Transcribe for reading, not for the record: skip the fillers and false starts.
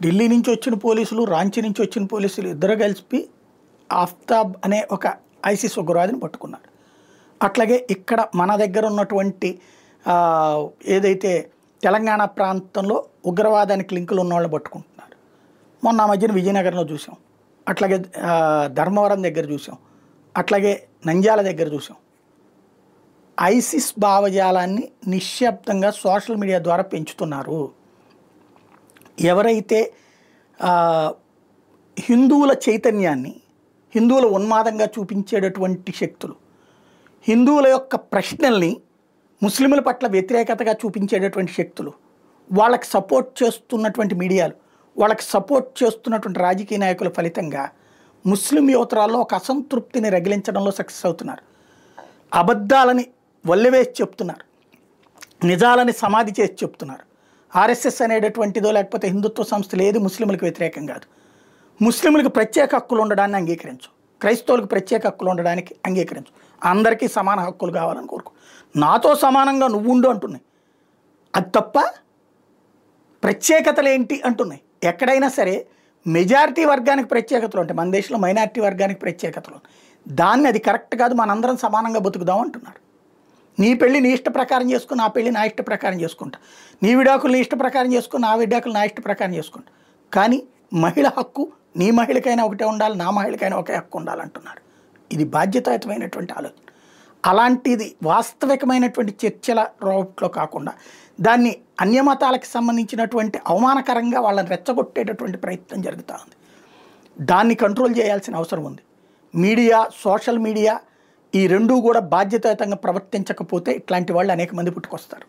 ఢిల్లీ నుంచి వచ్చిన పోలీసులు, రాంచీ నుంచి వచ్చిన పోలీసులు ఇద్దరు కలిసి ఆఫ్తాబ్ అనే ఒక ఐసిస్ ఉగ్రవాదిని పట్టుకున్నారు. అట్లాగే ఇక్కడ మన దగ్గర ఉన్నటువంటి ఏదైతే తెలంగాణ ప్రాంతంలో ఉగ్రవాదానికి లింకులు ఉన్న వాళ్ళని పట్టుకుంటున్నారు. మొన్న ఆ మధ్యన విజయనగరంలో చూసాం, అట్లాగే ధర్మవరం దగ్గర చూసాం, అట్లాగే నంద్యాల దగ్గర చూసాం. ఐసిస్ భావజాలాన్ని నిశ్శబ్దంగా సోషల్ మీడియా ద్వారా పెంచుతున్నారు. ఎవరైతే హిందువుల చైతన్యాన్ని, హిందువుల ఉన్మాదంగా చూపించేటటువంటి శక్తులు, హిందువుల యొక్క ప్రశ్నల్ని ముస్లింల పట్ల వ్యతిరేకతగా చూపించేటటువంటి శక్తులు, వాళ్ళకి సపోర్ట్ చేస్తున్నటువంటి మీడియాలు, వాళ్ళకి సపోర్ట్ చేస్తున్నటువంటి రాజకీయ నాయకుల ఫలితంగా ముస్లిం యువతరాల్లో ఒక అసంతృప్తిని రగిలించడంలో సక్సెస్ అవుతున్నారు. అబద్ధాలని వల్లెవేసి చెప్తున్నారు, నిజాలని సమాధి చేసి చెప్తున్నారు. ఆర్ఎస్ఎస్ అనేటటువంటిదో లేకపోతే హిందుత్వ సంస్థలు ఏది ముస్లింలకు వ్యతిరేకం కాదు. ముస్లింలకు ప్రత్యేక హక్కులు ఉండడాన్ని అంగీకరించు, క్రైస్తవులకు ప్రత్యేక హక్కులు ఉండడానికి అంగీకరించు, అందరికీ సమాన హక్కులు కావాలని కోరుకో, నాతో సమానంగా నువ్వు ఉండు అంటున్నాయి. అది తప్ప ప్రత్యేకతలు ఏంటి అంటున్నాయి. ఎక్కడైనా సరే మెజారిటీ వర్గానికి ప్రత్యేకతలు ఉంటాయి, మన దేశంలో మైనారిటీ వర్గానికి ప్రత్యేకతలు. దాన్ని అది కరెక్ట్ కాదు, మనందరం సమానంగా బతుకుదాం అంటున్నారు. నీ పెళ్ళి నీ ఇష్ట ప్రకారం చేసుకుని, నా పెళ్ళి నా ఇష్ట ప్రకారం చేసుకుంటా, నీ విడాకులు నీ ఇష్ట ప్రకారం చేసుకుని, నా విడాకులు నా ఇష్ట ప్రకారం చేసుకుంటా. కానీ మహిళ హక్కు నీ మహిళకైనా ఒకటే ఉండాలి, నా మహిళకైనా ఒకే హక్కు ఉండాలంటున్నారు. ఇది బాధ్యతాయుతమైనటువంటి ఆలోచన. అలాంటిది వాస్తవికమైనటువంటి చర్చల రూపంలో కాకుండా దాన్ని అన్యమతాలకు సంబంధించినటువంటి అవమానకరంగా వాళ్ళని రెచ్చగొట్టేటటువంటి ప్రయత్నం జరుగుతూ ఉంది. దాన్ని కంట్రోల్ చేయాల్సిన అవసరం ఉంది. మీడియా, సోషల్ మీడియా ఈ రెండూ కూడా బాధ్యతాయుతంగా ప్రవర్తించకపోతే ఇట్లాంటి వాళ్ళు అనేక మంది పుట్టుకొస్తారు.